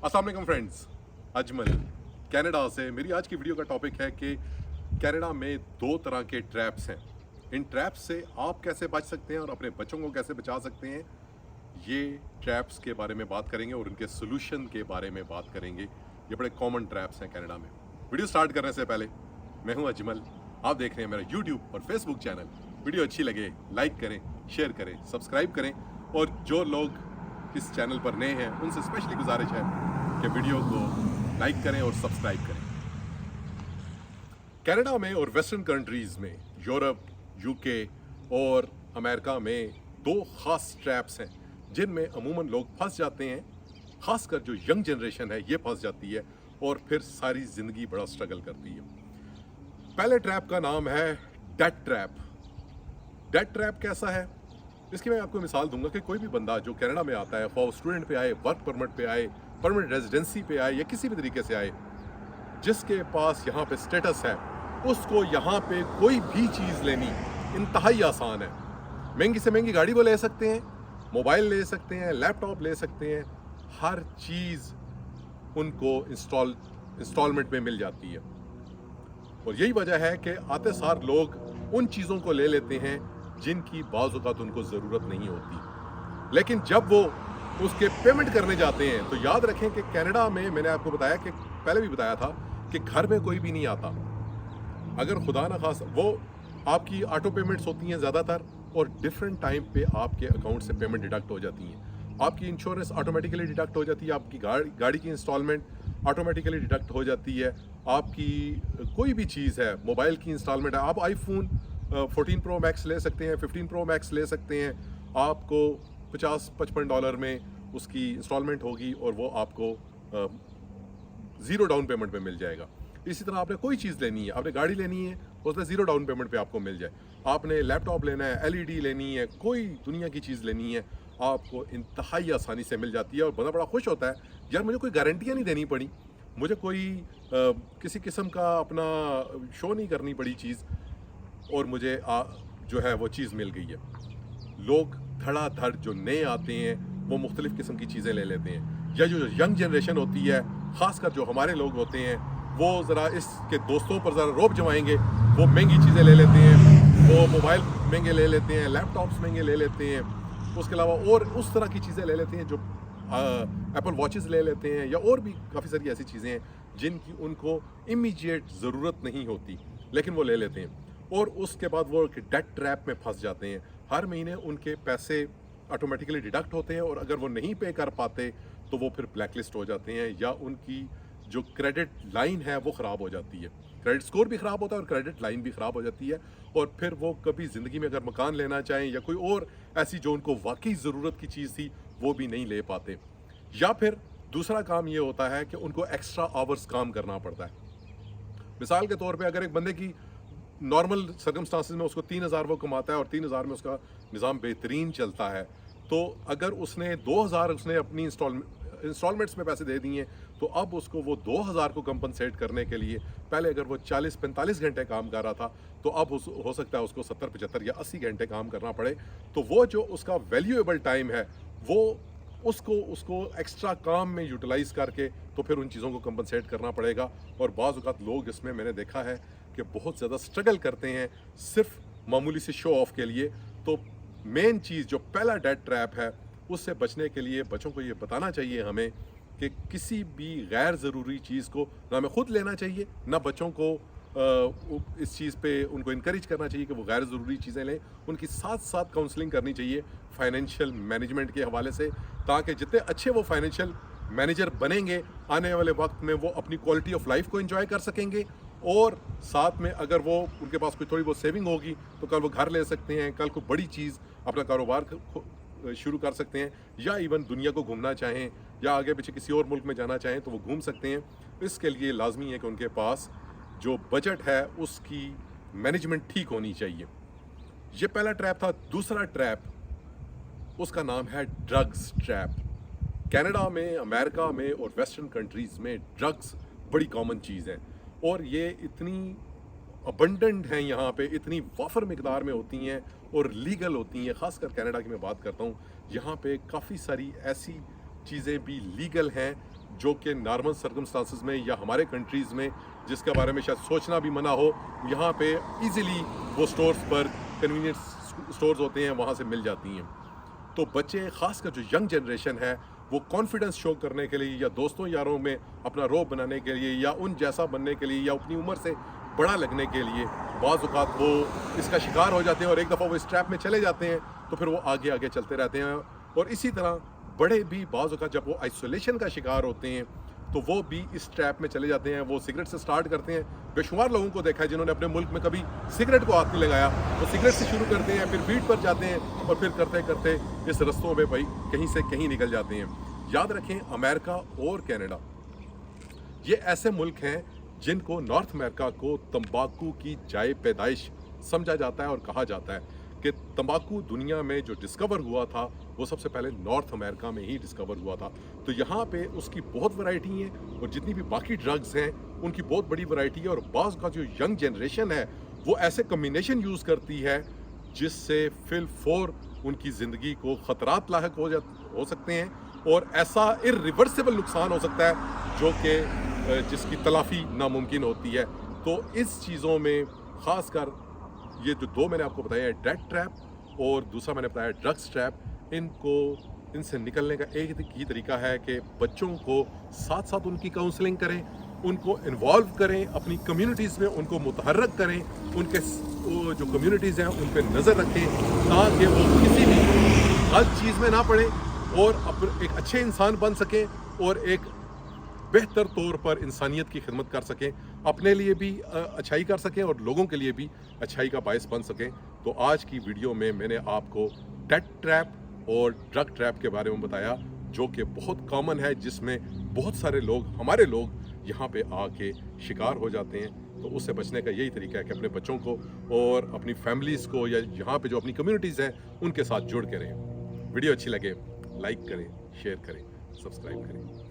अस्सलाम वालेकुम friends, Ajmal Canada से। मेरी आज की वीडियो का टॉपिक है कि कनाडा में दो तरह के ट्रैप्स हैं। इन ट्रैप्स से आप कैसे बच सकते हैं और अपने बच्चों को कैसे बचा सकते हैं, ये ट्रैप्स के बारे में बात करेंगे और उनके सोल्यूशन के बारे में बात करेंगे। ये बड़े कॉमन ट्रैप्स हैं कनाडा में। वीडियो स्टार्ट करने से पहले मैं हूं अजमल, आप देख रहे हैं मेरा यूट्यूब और फेसबुक चैनल। वीडियो अच्छी लगे लाइक करें, शेयर करें, सब्सक्राइब करें, और जो लोग इस चैनल पर नए हैं उनसे स्पेशली गुजारिश है कि वीडियो को लाइक करें और सब्सक्राइब करें। कनाडा में और वेस्टर्न कंट्रीज़ में, यूरोप, यूके और अमेरिका में दो ख़ास ट्रैप्स हैं जिनमें अमूमन लोग फंस जाते हैं। ख़ासकर जो यंग जनरेशन है ये फंस जाती है और फिर सारी ज़िंदगी बड़ा स्ट्रगल करती है। पहले ट्रैप का नाम है डेट ट्रैप। डेट ट्रैप कैसा है, इसकी मैं आपको मिसाल दूंगा कि कोई भी बंदा जो कनाडा में आता है, फॉर स्टूडेंट पे आए, वर्क परमिट पे आए, परमानेंट रेजिडेंसी पे आए या किसी भी तरीके से आए, जिसके पास यहाँ पे स्टेटस है, उसको यहाँ पे कोई भी चीज़ लेनी इंतहाई आसान है। महंगी से महंगी गाड़ी वो ले सकते हैं, मोबाइल ले सकते हैं, लैपटॉप ले सकते हैं, हर चीज़ उनको इंस्टॉलमेंट में मिल जाती है। और यही वजह है कि आते सार लोग उन चीज़ों को ले लेते हैं जिनकी बाज़ औक़ात उनको ज़रूरत नहीं होती। लेकिन जब वो उसके पेमेंट करने जाते हैं तो याद रखें कि कनाडा में, मैंने आपको बताया कि पहले भी बताया था कि घर में कोई भी नहीं आता। अगर खुदा ना खास वो आपकी ऑटो पेमेंट्स होती हैं ज़्यादातर, और डिफरेंट टाइम पे आपके अकाउंट से पेमेंट डिडक्ट हो जाती हैं। आपकी इंश्योरेंस ऑटोमेटिकली डिडक्ट हो जाती है, आपकी गाड़ी की इंस्टॉलमेंट ऑटोमेटिकली डिडक्ट हो जाती है, आपकी कोई भी चीज़ है, मोबाइल की इंस्टॉलमेंट है, आप आईफोन 14 प्रो मैक्स ले सकते हैं, 15 प्रो मैक्स ले सकते हैं, आपको $50-55 में उसकी इंस्टॉलमेंट होगी और वो आपको ज़ीरो डाउन पेमेंट पे मिल जाएगा। इसी तरह आपने कोई चीज़ लेनी है, आपने गाड़ी लेनी है, उसमें ज़ीरो डाउन पेमेंट पे आपको मिल जाए। आपने लैपटॉप लेना है, एलईडी लेनी है, कोई दुनिया की चीज़ लेनी है, आपको इंतहाई आसानी से मिल जाती है। और बंदा बड़ा खुश होता है, यार मुझे कोई गारंटियाँ नहीं देनी पड़ी, मुझे कोई किसी किस्म का अपना शो नहीं करनी पड़ी चीज़, और मुझे जो है वो चीज़ मिल गई है। लोग धड़ाधड़ जो नए आते हैं वो मुख्तलिफ़ किस्म की चीज़ें ले लेते हैं, या जो यंग जनरेशन होती है, ख़ासकर जो हमारे लोग होते हैं, वो ज़रा इसके दोस्तों पर ज़रा रोब जमाएंगे, वो महंगी चीज़ें ले लेते हैं, वो मोबाइल महंगे ले लेते हैं, लैपटॉप्स महंगे ले लेते हैं, उसके अलावा और उस तरह की चीज़ें ले लेते हैं, जो एप्पल वॉचेस ले लेते हैं, या और भी काफ़ी सारी ऐसी चीज़ें हैं जिनकी उनको इमीडिएट ज़रूरत नहीं होती, लेकिन वो ले लेते हैं। और उसके बाद वो डेट ट्रैप में फंस जाते हैं। हर महीने उनके पैसे ऑटोमेटिकली डिडक्ट होते हैं, और अगर वो नहीं पे कर पाते तो वो फिर ब्लैक लिस्ट हो जाते हैं, या उनकी जो क्रेडिट लाइन है वो ख़राब हो जाती है। क्रेडिट स्कोर भी ख़राब होता है और क्रेडिट लाइन भी ख़राब हो जाती है, और फिर वो कभी ज़िंदगी में अगर मकान लेना चाहें या कोई और ऐसी जो उनको वाकई ज़रूरत की चीज़ थी वो भी नहीं ले पाते। या फिर दूसरा काम ये होता है कि उनको एक्स्ट्रा आवर्स काम करना पड़ता है। मिसाल के तौर पे अगर एक बंदे की नॉर्मल सर्कमस्टांसिस में उसको 3,000 वो कमाता है और 3,000 में उसका निज़ाम बेहतरीन चलता है, तो अगर उसने 2,000 उसने अपनी इंस्टॉलमेंट्स में पैसे दे दिए, तो अब उसको वो 2,000 को कंपनसेट करने के लिए, पहले अगर वो 40-45 घंटे काम कर रहा था, तो अब हो सकता है उसको 70-75 या 80 घंटे काम करना पड़े। तो वो जो उसका वैल्यूएबल टाइम है वो उसको एक्स्ट्रा काम में यूटिलाइज़ करके तो फिर उन चीज़ों को कंपनसेट करना पड़ेगा। और बाज़ औक़ात लोग इसमें मैंने देखा है कि बहुत ज़्यादा स्ट्रगल करते हैं सिर्फ मामूली से शो ऑफ के लिए। तो मेन चीज़ जो पहला डेट ट्रैप है, उससे बचने के लिए बच्चों को ये बताना चाहिए हमें कि किसी भी गैर ज़रूरी चीज़ को ना हमें ख़ुद लेना चाहिए, ना बच्चों को इस चीज़ पे उनको इनकरेज करना चाहिए कि वो गैर ज़रूरी चीज़ें लें। उनकी साथ साथ काउंसलिंग करनी चाहिए फाइनेंशियल मैनेजमेंट के हवाले से, ताकि जितने अच्छे वो फाइनेंशियल मैनेजर बनेंगे, आने वाले वक्त में वो अपनी क्वालिटी ऑफ लाइफ को एंजॉय कर सकेंगे। और साथ में अगर वो उनके पास कोई थोड़ी बहुत सेविंग होगी तो कल वो घर ले सकते हैं, कल को बड़ी चीज़ अपना कारोबार शुरू कर सकते हैं, या इवन दुनिया को घूमना चाहें या आगे पीछे किसी और मुल्क में जाना चाहें तो वो घूम सकते हैं। इसके लिए लाजमी है कि उनके पास जो बजट है उसकी मैनेजमेंट ठीक होनी चाहिए। ये पहला ट्रैप था। दूसरा ट्रैप, उसका नाम है ड्रग्स ट्रैप। कनाडा में, अमेरिका में और वेस्टर्न कंट्रीज़ में ड्रग्स बड़ी कॉमन चीज़ है, और ये इतनी अबंडेंट हैं यहाँ पे, इतनी वाफर मिकदार में होती हैं और लीगल होती हैं। ख़ासकर कनाडा की मैं बात करता हूँ, यहाँ पे काफ़ी सारी ऐसी चीज़ें भी लीगल हैं जो कि नॉर्मल सर्कमस्टांसिस में या हमारे कंट्रीज़ में जिसके बारे में शायद सोचना भी मना हो, यहाँ पे इजीली वो स्टोर्स पर कन्वीनियंस स्टोर्स होते हैं, वहाँ से मिल जाती हैं। तो बच्चे, ख़ासकर जो यंग जनरेशन है, वो कॉन्फिडेंस शो करने के लिए या दोस्तों यारों में अपना रोब बनाने के लिए या उन जैसा बनने के लिए या अपनी उम्र से बड़ा लगने के लिए बाज़ औक़ात वो इसका शिकार हो जाते हैं और एक दफ़ा वो इस ट्रैप में चले जाते हैं तो फिर वो आगे आगे चलते रहते हैं। और इसी तरह बड़े भी बाज़ औक़ात जब वो आइसोलेशन का शिकार होते हैं तो वो भी इस ट्रैप में चले जाते हैं। वो सिगरेट से स्टार्ट करते हैं। बेशुमार लोगों को देखा है जिन्होंने अपने मुल्क में कभी सिगरेट को हाथ नहीं लगाया, वो सिगरेट से शुरू करते हैं, फिर वीड पर जाते हैं और फिर करते करते इस रस्तों में भाई कहीं से कहीं निकल जाते हैं। याद रखें, अमेरिका और कनाडा ये ऐसे मुल्क हैं जिनको नॉर्थ अमेरिका को तंबाकू की जाए पैदाइश समझा जाता है और कहा जाता है कि तंबाकू दुनिया में जो डिस्कवर हुआ था वो सबसे पहले नॉर्थ अमेरिका में ही डिस्कवर हुआ था। तो यहाँ पे उसकी बहुत वैरायटी है और जितनी भी बाकी ड्रग्स हैं उनकी बहुत बड़ी वैरायटी है। और बाज़ का जो यंग जनरेशन है वो ऐसे कम्बिनेशन यूज़ करती है जिससे फिल फोर उनकी ज़िंदगी को ख़तरात लायक हो सकते हैं और ऐसा इर्रिवर्सिबल नुकसान हो सकता है जो कि जिसकी तलाफ़ी नामुमकिन होती है। तो इस चीज़ों में ख़ासकर ये जो दो मैंने आपको बताया है, डेट ट्रैप और दूसरा मैंने बताया ड्रग्स ट्रैप, इनसे निकलने का एक ही तरीका है कि बच्चों को साथ साथ उनकी काउंसलिंग करें, उनको इन्वॉल्व करें अपनी कम्युनिटीज़ में, उनको मुतहर्रक करें, उनके जो कम्युनिटीज़ हैं उन पर नज़र रखें ताकि वो किसी भी गलत चीज़ में ना पड़े और एक अच्छे इंसान बन सकें और एक बेहतर तौर पर इंसानियत की खिदमत कर सकें, अपने लिए भी अच्छाई कर सकें और लोगों के लिए भी अच्छाई का बायस बन सकें। तो आज की वीडियो में मैंने आपको डेट ट्रैप और ड्रग ट्रैप के बारे में बताया जो कि बहुत कॉमन है, जिसमें बहुत सारे लोग, हमारे लोग यहाँ पे आके शिकार हो जाते हैं। तो उससे बचने का यही तरीका है कि अपने बच्चों को और अपनी फैमिलीज़ को या यहाँ पे जो अपनी कम्युनिटीज़ हैं उनके साथ जुड़ के रहें। वीडियो अच्छी लगे लाइक करें, शेयर करें, सब्सक्राइब करें।